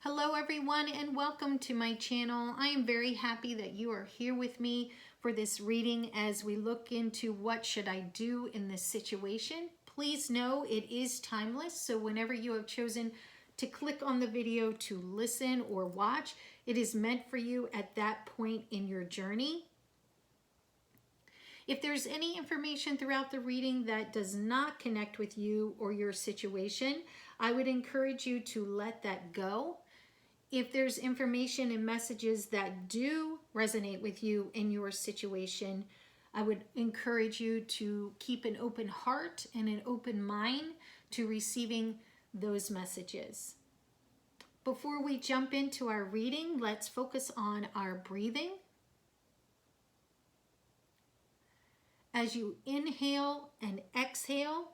Hello everyone and welcome to my channel. I am very happy that you are here with me for this reading as we look into what should I do in this situation. Please know it is timeless, so whenever you have chosen to click on the video to listen or watch, it is meant for you at that point in your journey. If there's any information throughout the reading that does not connect with you or your situation, I would encourage you to let that go. If there's information and messages that do resonate with you in your situation, I would encourage you to keep an open heart and an open mind to receiving those messages. Before we jump into our reading, let's focus on our breathing. As you inhale and exhale,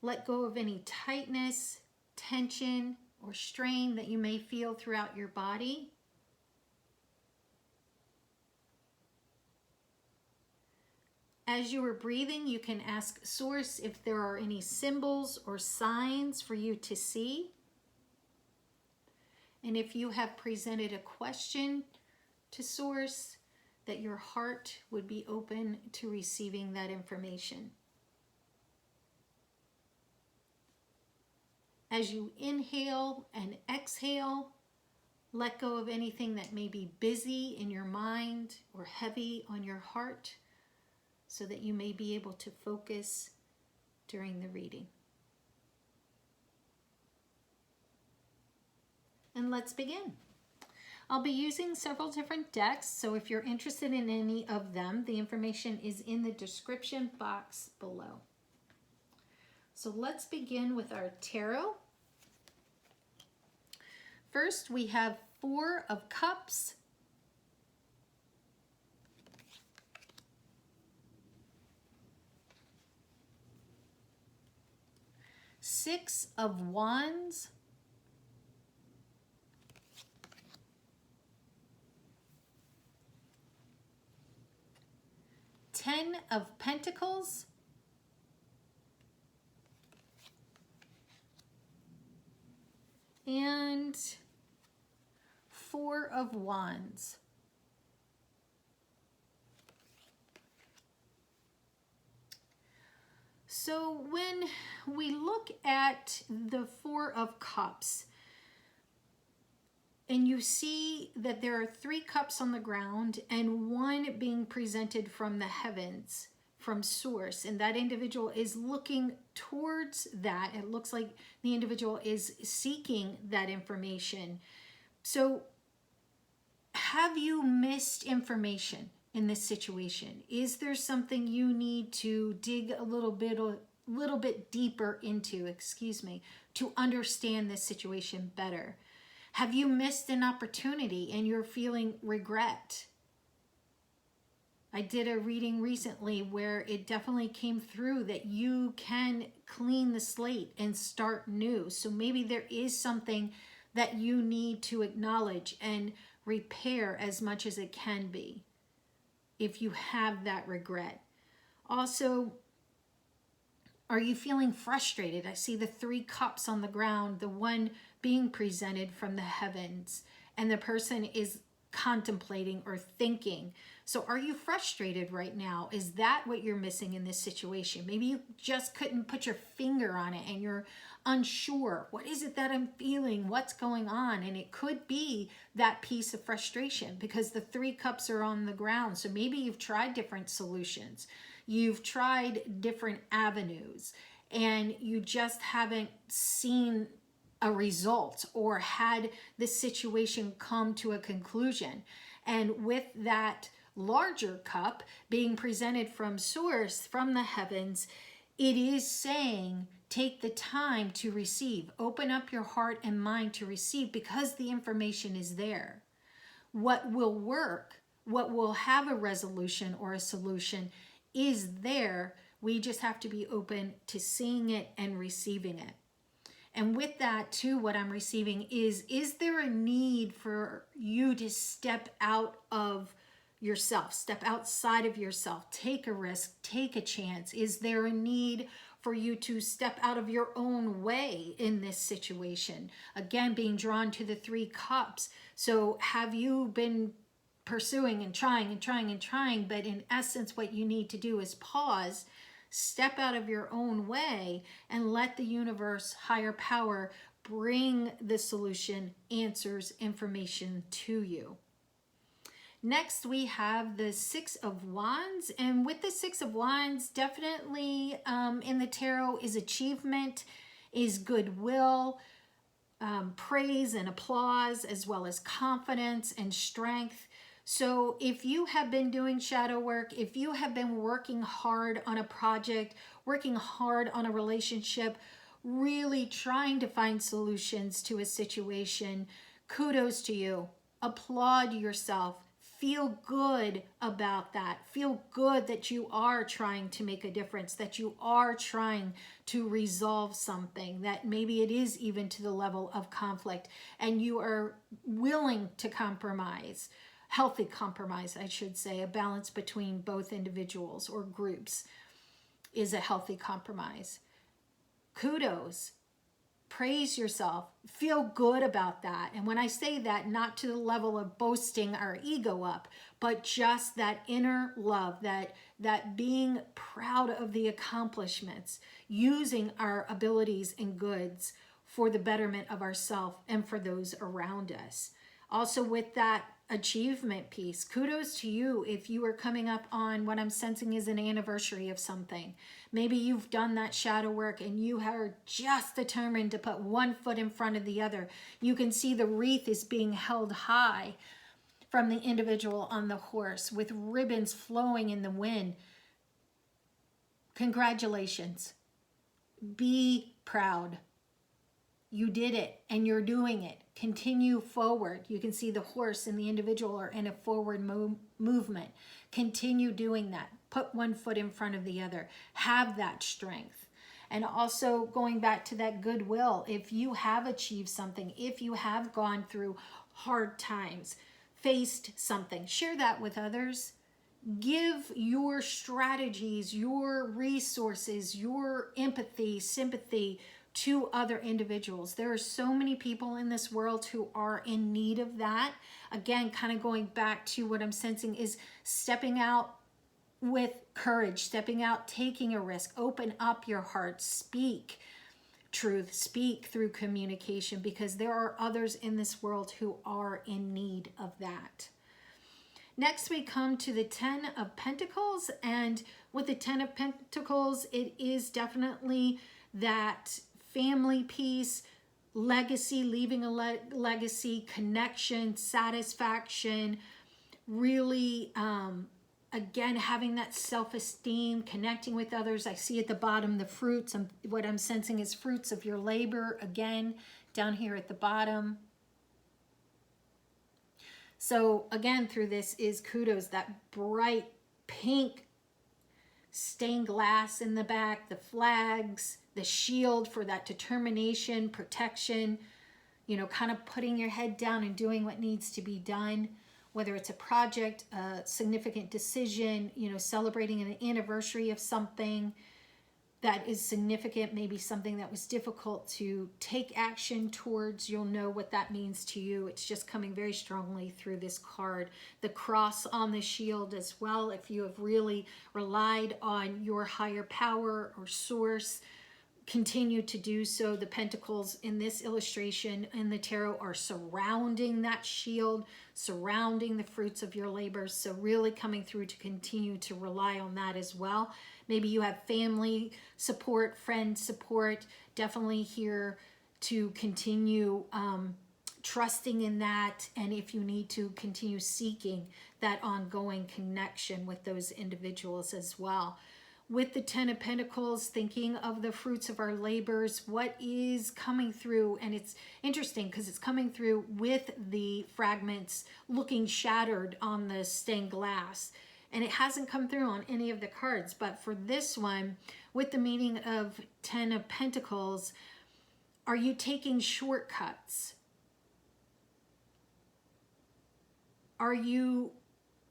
let go of any tightness, tension, or strain that you may feel throughout your body. As you are breathing, you can ask Source if there are any symbols or signs for you to see. And if you have presented a question to Source, that your heart would be open to receiving that information. As you inhale and exhale, let go of anything that may be busy in your mind or heavy on your heart so that you may be able to focus during the reading. And let's begin. I'll be using several different decks, so if you're interested in any of them, the information is in the description box below. So let's begin with our tarot. First, we have 4 of Cups, Six of Wands, Ten of Pentacles, and 4 of Wands. So when we look at the 4 of Cups, and you see that there are 3 cups on the ground and 1 being presented from the heavens, from Source, and that individual is looking towards that. It looks like the individual is seeking that information. So have you missed information in this situation? Is there something you need to dig a little bit deeper into, to understand this situation better? Have you missed an opportunity and you're feeling regret? I did a reading recently where it definitely came through that you can clean the slate and start new. So maybe there is something that you need to acknowledge and repair as much as it can be if you have that regret. Also, are you feeling frustrated? I see the 3 cups on the ground, the 1 being presented from the heavens, and the person is contemplating or thinking. So are you frustrated right now? Is that what you're missing in this situation? Maybe you just couldn't put your finger on it and you're unsure. What is it that I'm feeling? What's going on? And it could be that piece of frustration because the 3 cups are on the ground. So maybe you've tried different solutions. You've tried different avenues and you just haven't seen a result or had the situation come to a conclusion. And with that larger cup being presented from Source, from the heavens, it is saying, take the time to receive. Open up your heart and mind to receive because the information is there. What will work, what will have a resolution or a solution is there. We just have to be open to seeing it and receiving it. And with that too, what I'm receiving is there a need for you to step out of yourself, step outside of yourself, take a risk, take a chance? Is there a need for you to step out of your own way in this situation. Again, being drawn to the 3 cups. So have you been pursuing and trying and trying and trying, but in essence, what you need to do is pause, step out of your own way, and let the universe, higher power, bring the solution, answers, information to you. Next, we have the 6 of Wands. And with the 6 of Wands, definitely in the tarot is achievement, is goodwill, praise and applause, as well as confidence and strength. So if you have been doing shadow work, if you have been working hard on a project, working hard on a relationship, really trying to find solutions to a situation, kudos to you. Applaud yourself. Feel good about that. Feel good that you are trying to make a difference, that you are trying to resolve something, that maybe it is even to the level of conflict, and you are willing to compromise. Healthy compromise, I should say. A balance between both individuals or groups is a healthy compromise. Kudos. Praise yourself. Feel good about that. And when I say that, not to the level of boasting our ego up, but just that inner love, that being proud of the accomplishments, using our abilities and goods for the betterment of ourselves and for those around us. Also with that achievement piece, kudos to you if you are coming up on what I'm sensing is an anniversary of something. Maybe you've done that shadow work and you are just determined to put one foot in front of the other. You can see the wreath is being held high from the individual on the horse with ribbons flowing in the wind. Congratulations. Be proud. You did it and you're doing it. Continue forward. You can see the horse and the individual are in a forward movement. Continue doing that. Put one foot in front of the other. Have that strength. And also going back to that goodwill, if you have achieved something, if you have gone through hard times, faced something, share that with others. Give your strategies, your resources, your empathy, sympathy to other individuals. There are so many people in this world who are in need of that. Again, kind of going back to what I'm sensing is stepping out with courage, stepping out, taking a risk, open up your heart, speak truth, speak through communication, because there are others in this world who are in need of that. Next, we come to the 10 of Pentacles, and with the 10 of Pentacles, it is definitely that family piece, legacy, leaving a legacy, connection, satisfaction, really, again, having that self-esteem, connecting with others. I see at the bottom the fruits. What I'm sensing is fruits of your labor, again, down here at the bottom. So again, through this is kudos, that bright pink stained glass in the back, the flags, the shield for that determination, protection, you know, kind of putting your head down and doing what needs to be done, whether it's a project, a significant decision, you know, celebrating an anniversary of something that is significant, maybe something that was difficult to take action towards. You'll know what that means to you. It's just coming very strongly through this card. The cross on the shield as well, if you have really relied on your higher power or source, continue to do so. The pentacles in this illustration in the tarot are surrounding that shield, surrounding the fruits of your labors. So really coming through to continue to rely on that as well. Maybe you have family support, friend support, definitely here to continue trusting in that. And if you need to, continue seeking that ongoing connection with those individuals as well. With the 10 of Pentacles, thinking of the fruits of our labors, what is coming through, and it's interesting because it's coming through with the fragments looking shattered on the stained glass. And it hasn't come through on any of the cards, but for this one, with the meaning of 10 of Pentacles, are you taking shortcuts? Are you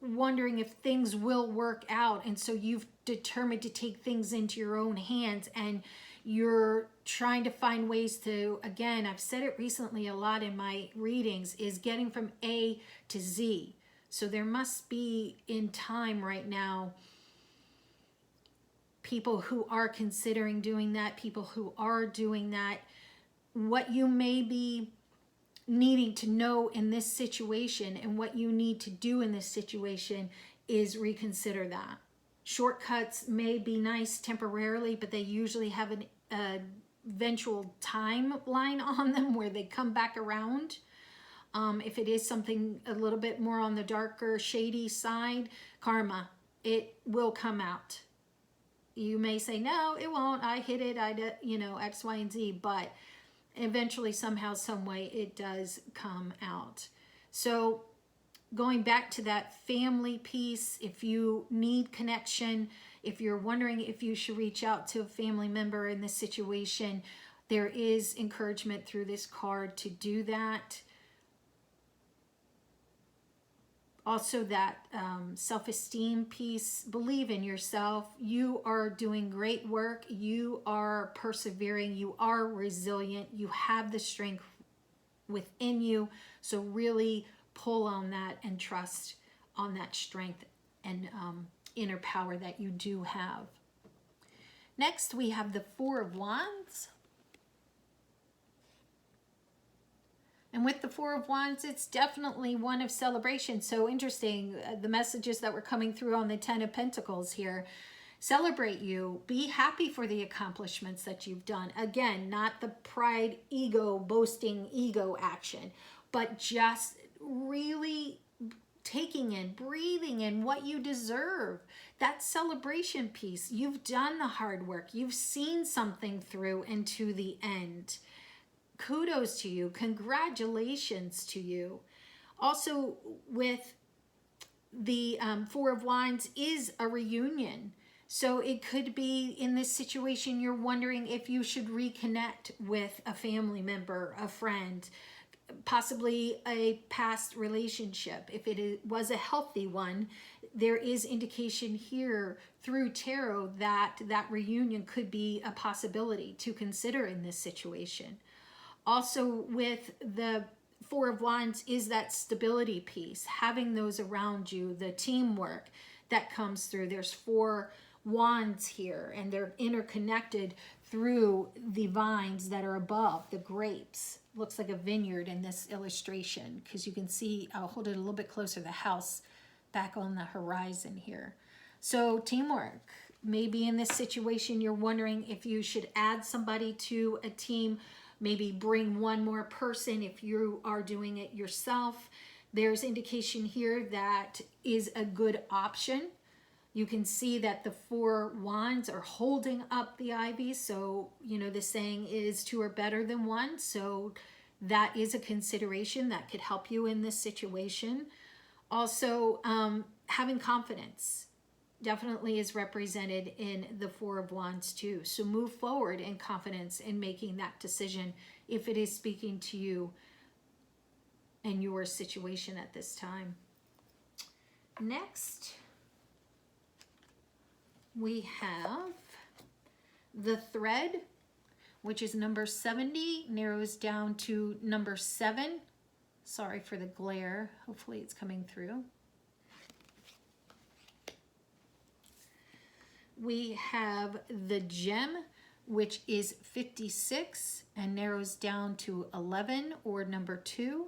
wondering if things will work out, and so you've determined to take things into your own hands, and you're trying to find ways to, again, I've said it recently a lot in my readings, is getting from A to Z. So there must be in time right now people who are considering doing that, people who are doing that. What you may be needing to know in this situation and what you need to do in this situation is reconsider that. Shortcuts may be nice temporarily, but they usually have an eventual timeline on them where they come back around. If it is something a little bit more on the darker, shady side, karma, it will come out. You may say, no, it won't. I hit it. X, Y, and Z. But eventually, somehow, some way, it does come out. So going back to that family piece, if you need connection, if you're wondering if you should reach out to a family member in this situation, there is encouragement through this card to do that. Also that self-esteem piece, believe in yourself. You are doing great work. You are persevering. You are resilient. You have the strength within you. So really pull on that and trust on that strength and inner power that you do have. Next, we have the Four of Wands. And with the Four of Wands, it's definitely one of celebration. So interesting, the messages that were coming through on the Ten of Pentacles here. Celebrate you. Be happy for the accomplishments that you've done. Again, not the pride, ego, boasting, ego action, but just really taking in, breathing in what you deserve. That celebration piece. You've done the hard work. You've seen something through and to the end. Kudos to you. Congratulations to you. Also, with the Four of Wands is a reunion. So it could be in this situation you're wondering if you should reconnect with a family member, a friend, possibly a past relationship. If it was a healthy one, there is indication here through tarot that that reunion could be a possibility to consider in this situation. Also with the Four of Wands is that stability piece, having those around you, the teamwork that comes through. There's four wands here, and they're interconnected through the vines that are above, the grapes. Looks like a vineyard in this illustration because you can see, I'll hold it a little bit closer, the house back on the horizon here. So teamwork. Maybe in this situation you're wondering if you should add somebody to a team. Maybe bring one more person if you are doing it yourself. There's indication here that is a good option. You can see that the four wands are holding up the ivy. So, the saying is two are better than one. So that is a consideration that could help you in this situation. Also, having confidence definitely is represented in the Four of Wands too. So move forward in confidence in making that decision if it is speaking to you and your situation at this time. Next, we have the thread, which is number 70, narrows down to number 7. Sorry for the glare. Hopefully it's coming through. We have the gem, which is 56 and narrows down to 11 or number 2.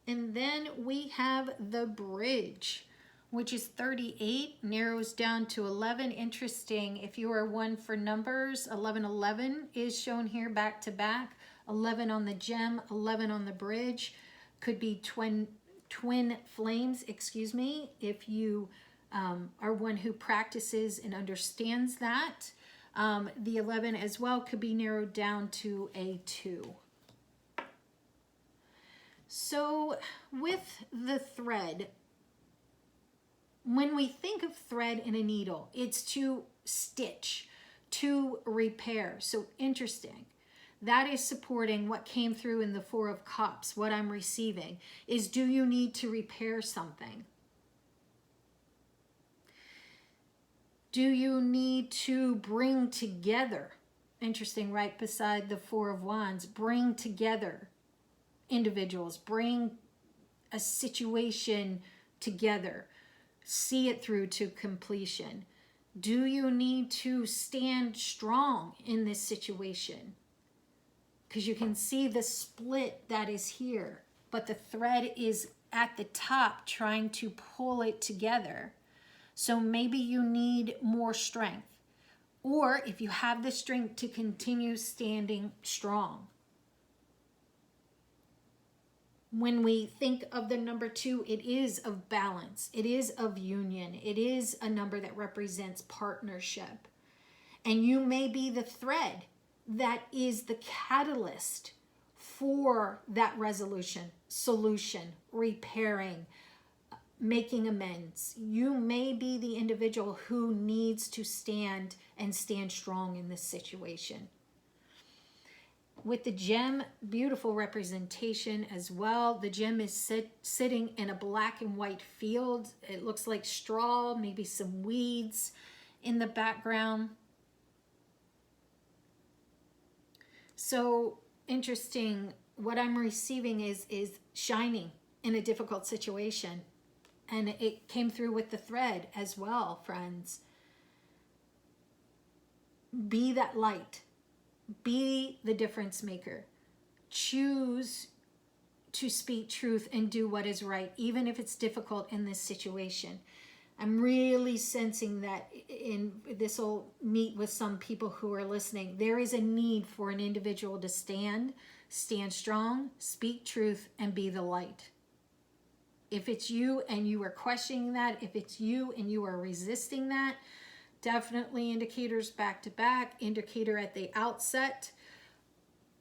And then we have the bridge, which is 38, narrows down to 11. Interesting. If you are one for numbers, 1111 is shown here back to back. 11 on the gem, 11 on the bridge. Could be twin flames, if you are one who practices and understands that. The 11 as well could be narrowed down to a 2. So with the thread, when we think of thread in a needle, it's to stitch, to repair. So interesting That is supporting what came through in the Four of Cups. What I'm receiving is, do you need to repair something? Do you need to bring together? Interesting, right beside the Four of Wands. Bring together individuals. Bring a situation together. See it through to completion. Do you need to stand strong in this situation? Because you can see the split that is here, but the thread is at the top trying to pull it together. So maybe you need more strength, or if you have the strength, to continue standing strong. When we think of the number 2, it is of balance. It is of union. It is a number that represents partnership. And you may be the thread that is the catalyst for that resolution, solution, repairing, making amends. You may be the individual who needs to stand and stand strong in this situation. With the gem, beautiful representation as well. The gem is sitting in a black and white field. It looks like straw, maybe some weeds in the background. So interesting. What I'm receiving is shining in a difficult situation. And it came through with the thread as well, friends. Be that light. Be the difference maker. Choose to speak truth and do what is right, even if it's difficult in this situation. I'm really sensing that this will meet with some people who are listening. There is a need for an individual to stand strong, speak truth, and be the light. If it's you and you are questioning that, if it's you and you are resisting that, definitely indicators back to back, indicator at the outset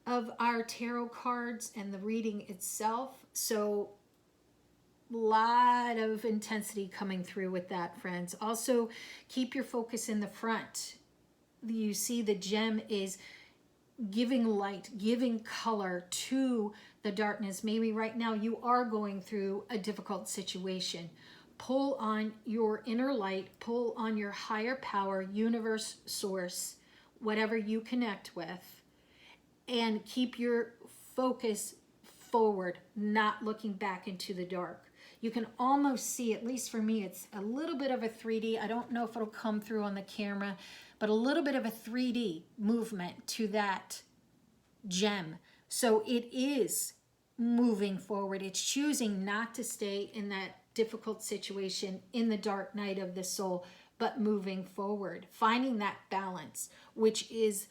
of our tarot cards and the reading itself. So a lot of intensity coming through with that, friends. Also, keep your focus in the front. You see the gem is giving light, giving color to the darkness. Maybe right now you are going through a difficult situation. Pull on your inner light, pull on your higher power, universe, source, whatever you connect with, and keep your focus forward, not looking back into the dark. You can almost see, at least for me, it's a little bit of a 3D. I don't know if it'll come through on the camera, but a little bit of a 3D movement to that gem. So it is moving forward. It's choosing not to stay in that difficult situation in the dark night of the soul, but moving forward, finding that balance, which is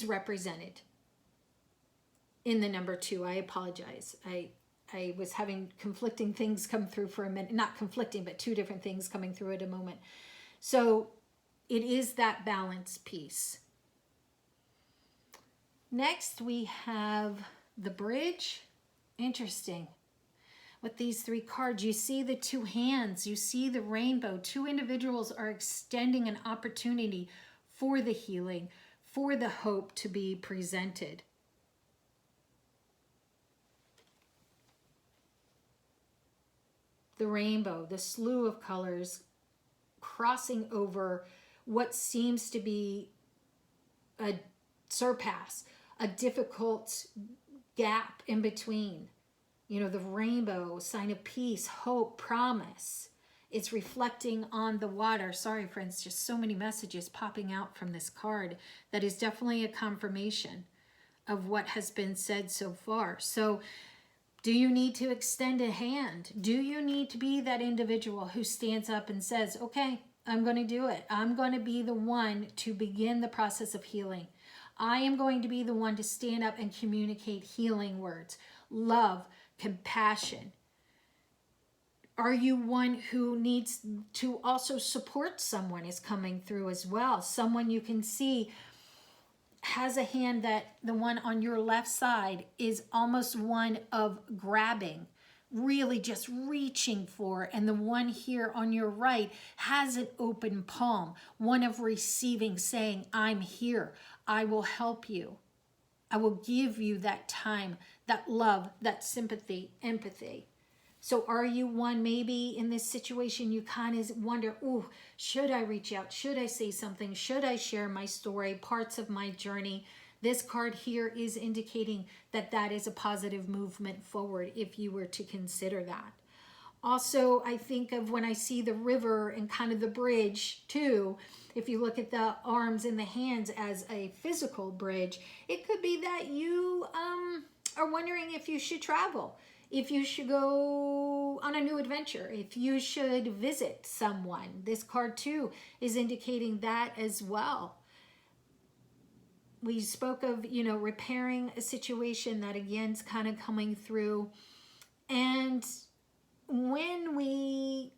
represented in the number 2. I apologize. I was having conflicting things come through for a minute. Not conflicting, but 2 different things coming through at a moment. So it is that balance piece. Next, we have the bridge. Interesting. With these 3 cards, you see the 2 hands, you see the rainbow. 2 individuals are extending an opportunity for the healing, for the hope to be presented. The rainbow, the slew of colors crossing over what seems to be a surpass, a difficult gap in between. You know, the rainbow, sign of peace, hope, promise. It's reflecting on the water. Sorry, friends, just so many messages popping out from this card. That is definitely a confirmation of what has been said so far. So do you need to extend a hand? Do you need to be that individual who stands up and says, okay, I'm going to do it. I'm going to be the one to begin the process of healing. I am going to be the one to stand up and communicate healing words, love, compassion. Are you one who needs to also support someone is coming through as well? Someone you can see has a hand that the one on your left side is almost one of grabbing, really just reaching for. And the one here on your right has an open palm, one of receiving, saying, I'm here. I will help you. I will give you that time, that love, that sympathy, empathy. So are you one, maybe in this situation, you kind of wonder, oh, should I reach out? Should I say something? Should I share my story, parts of my journey? This card here is indicating that that is a positive movement forward if you were to consider that. Also, I think of when I see the river and kind of the bridge too, if you look at the arms and the hands as a physical bridge, it could be that you are wondering if you should travel, if you should go on a new adventure, if you should visit someone. This card too is indicating that as well. We spoke of, repairing a situation, that again's kind of coming through. And when we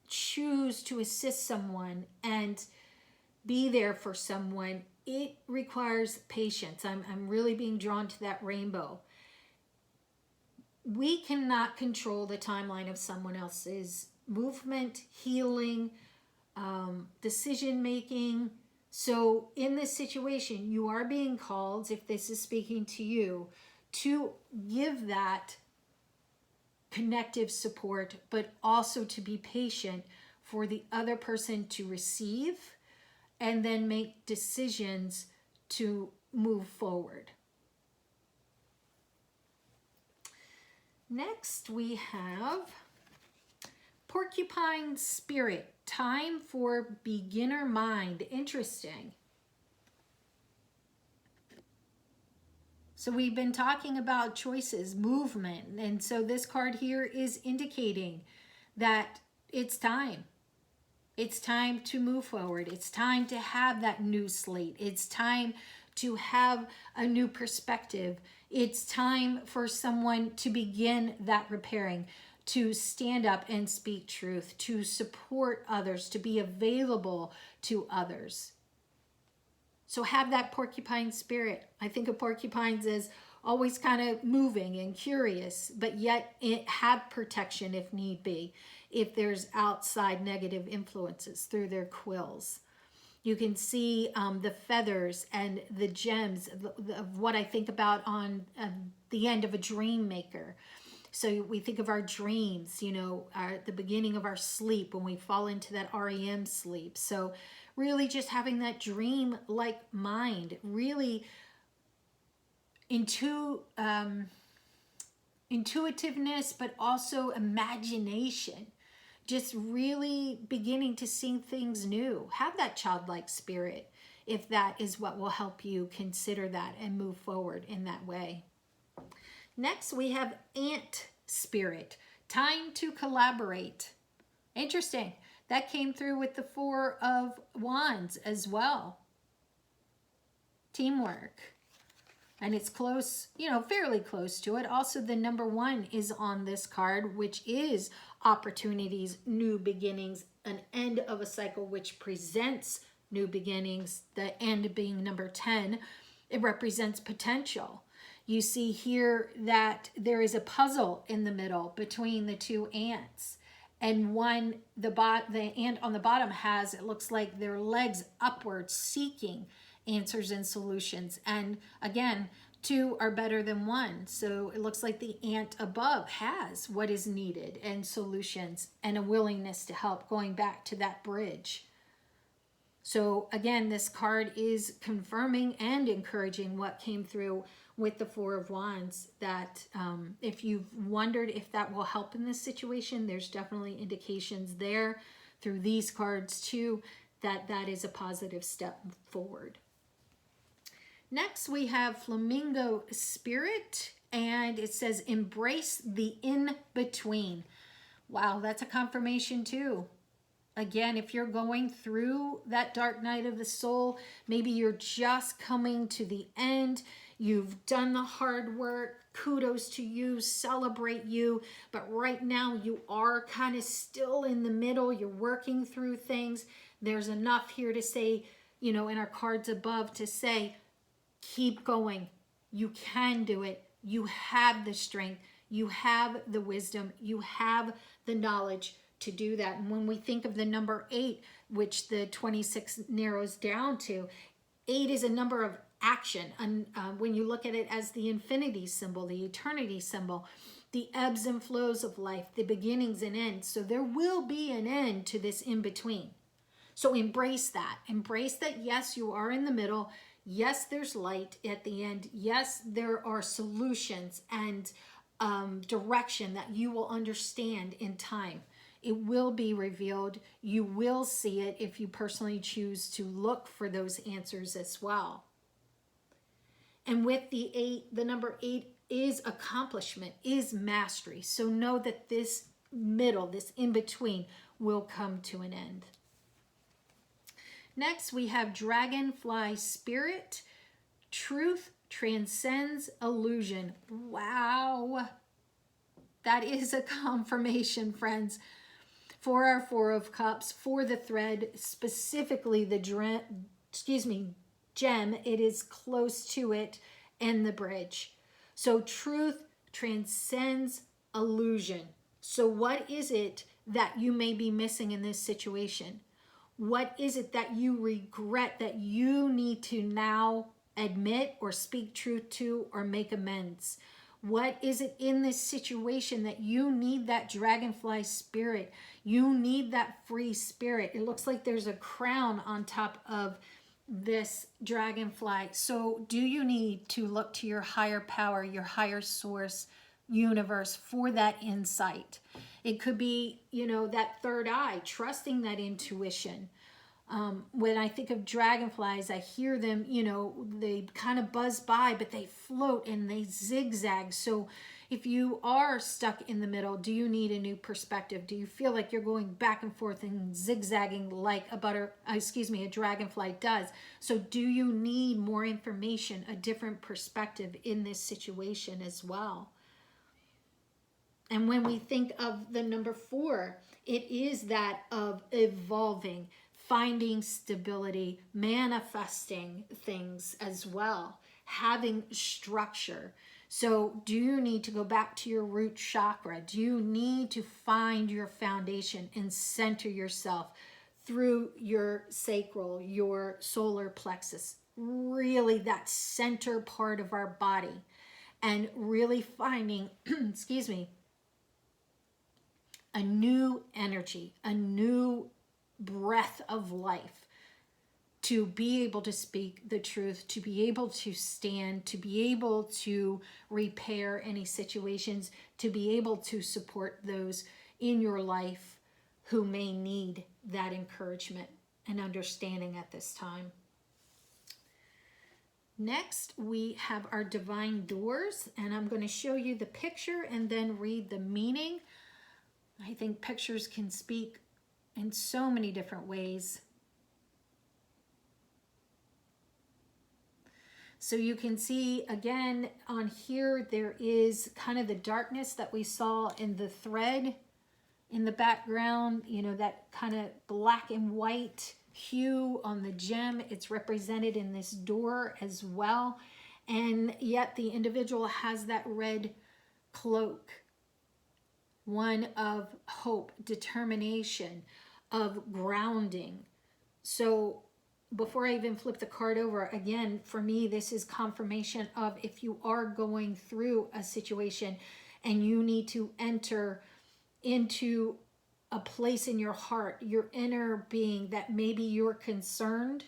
choose to assist someone and be there for someone, it requires patience. I'm really being drawn to that rainbow. We cannot control the timeline of someone else's movement, healing, decision making. So in this situation, you are being called, if this is speaking to you, to give that connective support, but also to be patient for the other person to receive and then make decisions to move forward. Next, we have Porcupine Spirit, time for beginner mind. Interesting. So we've been talking about choices, movement, and so this card here is indicating that it's time. It's time to move forward. It's time to have that new slate. It's time to have a new perspective. It's time for someone to begin that repairing, to stand up and speak truth, to support others, to be available to others. So have that porcupine spirit. I think of porcupines as always kind of moving and curious, but yet have protection if need be, if there's outside negative influences through their quills. You can see the feathers and the gems of what I think about on the end of a dream maker. So we think of our dreams, at the beginning of our sleep when we fall into that REM sleep. So really just having that dream-like mind, really intuitiveness, but also imagination. Just really beginning to see things new. Have that childlike spirit if that is what will help you consider that and move forward in that way. Next, we have Ant Spirit, time to collaborate. Interesting. That came through with the Four of Wands as well. Teamwork. And it's close, fairly close to it. Also, the number 1 is on this card, which is opportunities, new beginnings, an end of a cycle, which presents new beginnings. The end being number 10, it represents potential. You see here that there is a puzzle in the middle between the two ants. And the ant on the bottom has, it looks like their legs upwards, seeking answers and solutions. And again, 2 are better than 1. So it looks like the ant above has what is needed and solutions and a willingness to help, going back to that bridge. So again, this card is confirming and encouraging what came through with the Four of Wands, that if you've wondered if that will help in this situation, there's definitely indications there through these cards too, that that is a positive step forward. Next, we have Flamingo Spirit, and it says embrace the in-between. Wow, that's a confirmation too. Again, if you're going through that dark night of the soul, maybe you're just coming to the end, you've done the hard work, kudos to you, celebrate you, but right now you are kind of still in the middle, you're working through things. There's enough here to say, in our cards above to say, keep going. You can do it. You have the strength. You have the wisdom, you have the knowledge to do that. And when we think of the number 8, which the 26 narrows down to, 8 is a number of action. And when you look at it as the infinity symbol, the eternity symbol, the ebbs and flows of life, the beginnings and ends. So there will be an end to this in between. So embrace that. Embrace that, yes, you are in the middle. Yes, there's light at the end. Yes, there are solutions and direction that you will understand in time. It will be revealed. You will see it if you personally choose to look for those answers as well. And with the 8, the number 8 is accomplishment, is mastery. So know that this middle, this in between, will come to an end. Next, we have Dragonfly Spirit. Truth transcends illusion. Wow. That is a confirmation, friends. For our 4 of Cups, for the thread, specifically the gem, it is close to it, and the bridge. So truth transcends illusion. So what is it that you may be missing in this situation? What is it that you regret that you need to now admit or speak truth to or make amends? What is it in this situation that you need that dragonfly spirit? You need that free spirit. It looks like there's a crown on top of this dragonfly. So do you need to look to your higher power, your higher source, universe for that insight? It could be, that third eye, trusting that intuition. When I think of dragonflies, I hear them, they kind of buzz by, but they float and they zigzag. So if you are stuck in the middle, do you need a new perspective? Do you feel like you're going back and forth and zigzagging like a dragonfly does? So do you need more information, a different perspective in this situation as well? And when we think of the number 4, it is that of evolving, finding stability, manifesting things as well, having structure. So do you need to go back to your root chakra? Do you need to find your foundation and center yourself through your sacral, your solar plexus, really that center part of our body, and really finding, a new energy, a new breath of life to be able to speak the truth, to be able to stand, to be able to repair any situations, to be able to support those in your life who may need that encouragement and understanding at this time. Next, we have our divine doors, and I'm going to show you the picture and then read the meaning. I think pictures can speak in so many different ways. So you can see again on here, there is kind of the darkness that we saw in the thread in the background, that kind of black and white hue on the gem. It's represented in this door as well. And yet the individual has that red cloak, one of hope, determination, of grounding. So before I even flip the card over, again, for me, this is confirmation of if you are going through a situation and you need to enter into a place in your heart, your inner being, that maybe you're concerned,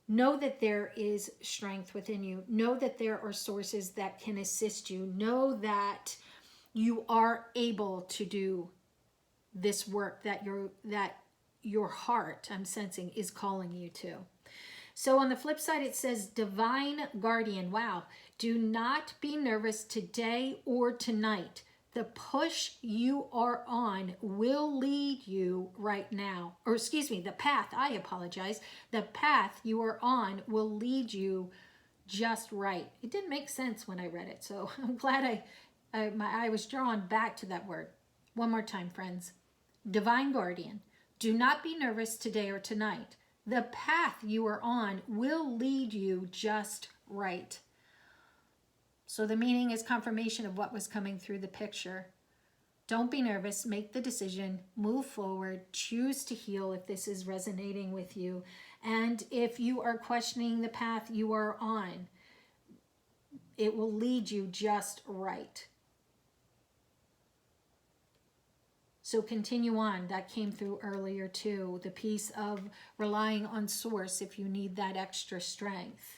know that there is strength within you. Know that there are sources that can assist you. Know that you are able to do this work that your heart, I'm sensing, is calling you to. So on the flip side, it says divine guardian. Wow. Do not be nervous today or tonight. The push you are on will lead you right now. Or the path, I apologize. The path you are on will lead you just right. It didn't make sense when I read it, so I'm glad my eye was drawn back to that word. One more time, friends. Divine guardian. Do not be nervous today or tonight. The path you are on will lead you just right. So the meaning is confirmation of what was coming through the picture. Don't be nervous. Make the decision. Move forward. Choose to heal if this is resonating with you. And if you are questioning the path you are on, it will lead you just right. So continue on. That came through earlier too. The piece of relying on source if you need that extra strength.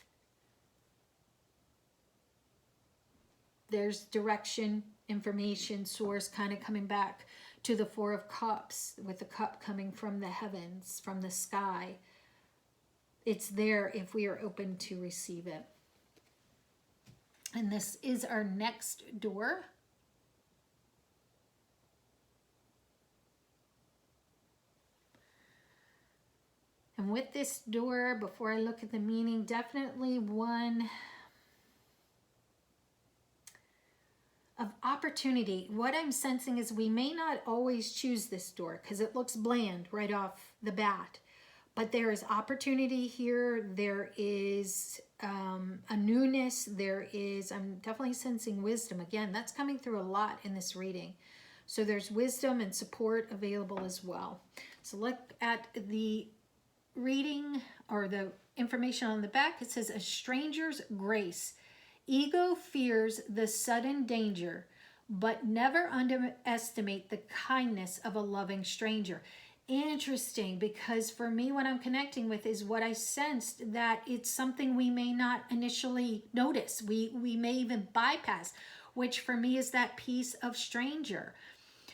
There's direction, information, source kind of coming back to the Four of Cups, with the cup coming from the heavens, from the sky. It's there if we are open to receive it. And this is our next door. And with this door, before I look at the meaning, definitely one of opportunity. What I'm sensing is we may not always choose this door because it looks bland right off the bat. But there is opportunity here. There is a newness. There is, I'm definitely sensing wisdom. Again, that's coming through a lot in this reading. So there's wisdom and support available as well. So look at the reading or the information on the back. It says, a stranger's grace. Ego fears the sudden danger, but never underestimate the kindness of a loving stranger. Interesting, because for me, what I'm connecting with is what I sensed, that it's something we may not initially notice. We may even bypass, which for me is that piece of stranger.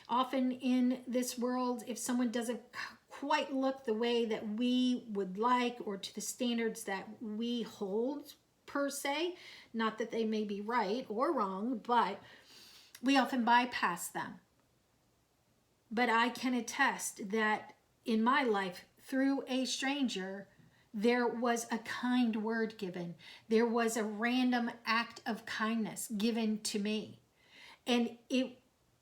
Often in this world, if someone doesn't quite look the way that we would like or to the standards that we hold per se, not that they may be right or wrong, but we often bypass them. But I can attest that in my life, through a stranger, there was a kind word given. There was a random act of kindness given to me. And it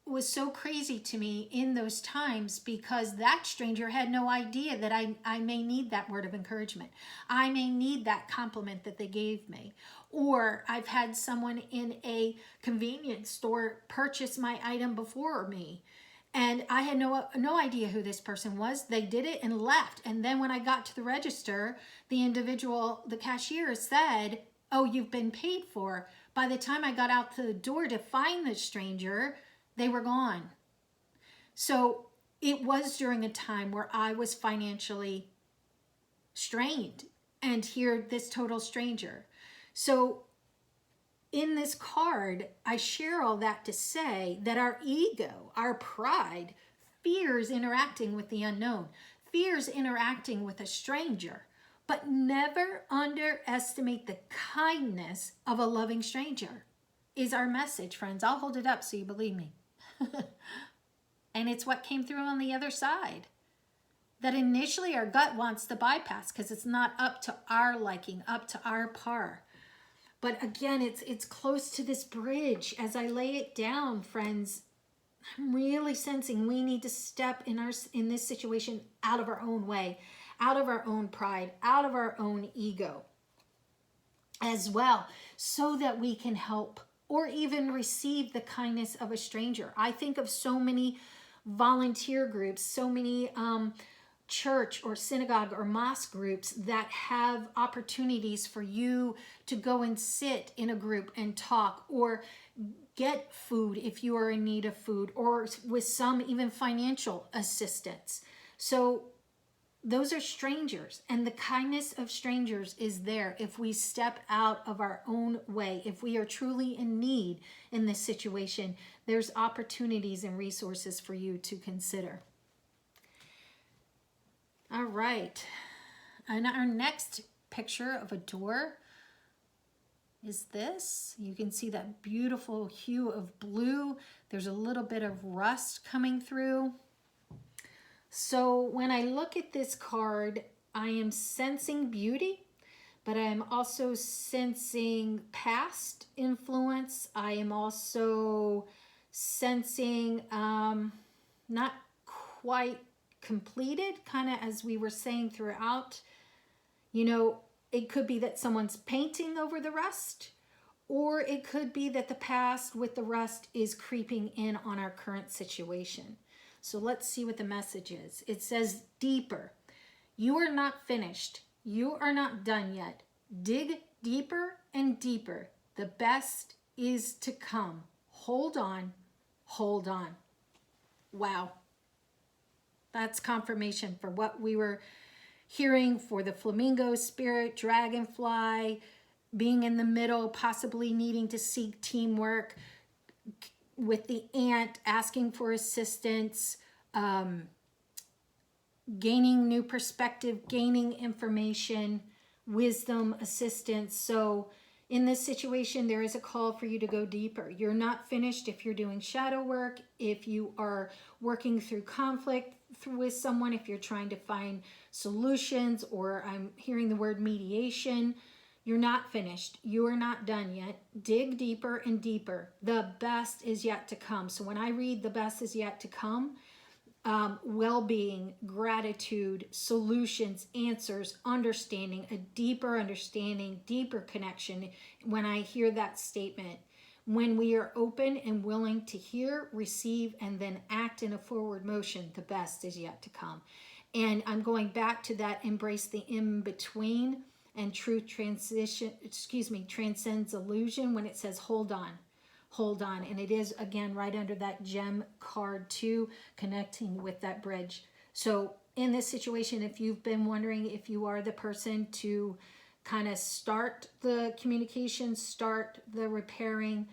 was so crazy to me in those times because that stranger had no idea that I may need that word of encouragement. I may need that compliment that they gave me. Or I've had someone in a convenience store purchase my item before me. And I had no idea who this person was. They did it and left. And then when I got to the register, the individual, the cashier said, "Oh, you've been paid for." By the time I got out the door to find the stranger, they were gone. So it was during a time where I was financially strained, and here this total stranger. So in this card, I share all that to say that our ego, our pride, fears interacting with the unknown, fears interacting with a stranger, but never underestimate the kindness of a loving stranger is our message, friends. I'll hold it up so you believe me. And it's what came through on the other side. That initially our gut wants to bypass because it's not up to our liking, up to our par. But again, it's close to this bridge. As I lay it down, friends, I'm really sensing we need to step in this situation out of our own way, out of our own pride, out of our own ego as well, so that we can help or even receive the kindness of a stranger. I think of so many volunteer groups, so many church or synagogue or mosque groups that have opportunities for you to go and sit in a group and talk, or get food if you are in need of food, or with some even financial assistance. So those are strangers, and the kindness of strangers is there if we step out of our own way. If we are truly in need in this situation, there's opportunities and resources for you to consider. All right, and our next picture of a door is this. You can see that beautiful hue of blue. There's a little bit of rust coming through. So when I look at this card, I am sensing beauty, but I am also sensing past influence. I am also sensing not quite completed, kind of as we were saying throughout. You know, it could be that someone's painting over the rust, Or it could be that the past with the rust is creeping in on our current situation. So let's see what the message is. It says deeper. You are not finished. You are not done yet. Dig deeper and deeper. The best is to come. Hold on. Hold on. Wow. That's confirmation for what we were hearing for the flamingo spirit, dragonfly, being in the middle, possibly needing to seek teamwork, with the ant asking for assistance, gaining new perspective, gaining information, wisdom, assistance. So in this situation, there is a call for you to go deeper. You're not finished if you're doing shadow work, if you are working through conflict with someone, if you're trying to find solutions, or I'm hearing the word mediation. You're not finished. You are not done yet. Dig deeper and deeper. The best is yet to come. So when I read the best is yet to come, well-being, gratitude, solutions, answers, understanding, a deeper understanding, deeper connection. When I hear that statement, when we are open and willing to hear, receive, and then act in a forward motion, the best is yet to come. And I'm going back to that embrace the in-between, and truth transcends illusion when it says hold on. Hold on. And it is, again, right under that gem card 2, connecting with that bridge. So in this situation, if you've been wondering if you are the person to kind of start the communication, start the repairing,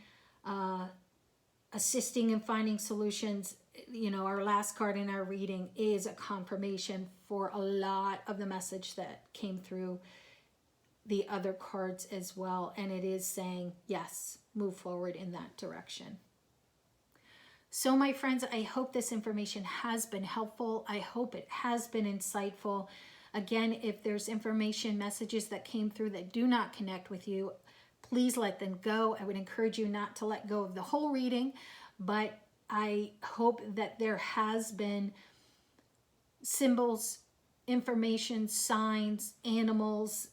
assisting in finding solutions, you know, our last card in our reading is a confirmation for a lot of the message that came through the other cards as well. And it is saying, yes, move forward in that direction. So my friends, I hope this information has been helpful. I hope it has been insightful. Again, if there's information, messages that came through that do not connect with you, please let them go. I would encourage you not to let go of the whole reading, but I hope that there has been symbols, information, signs, animals,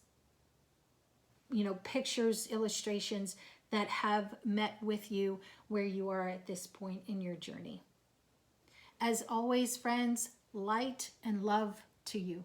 you know, pictures, illustrations that have met with you where you are at this point in your journey. As always, friends, light and love to you.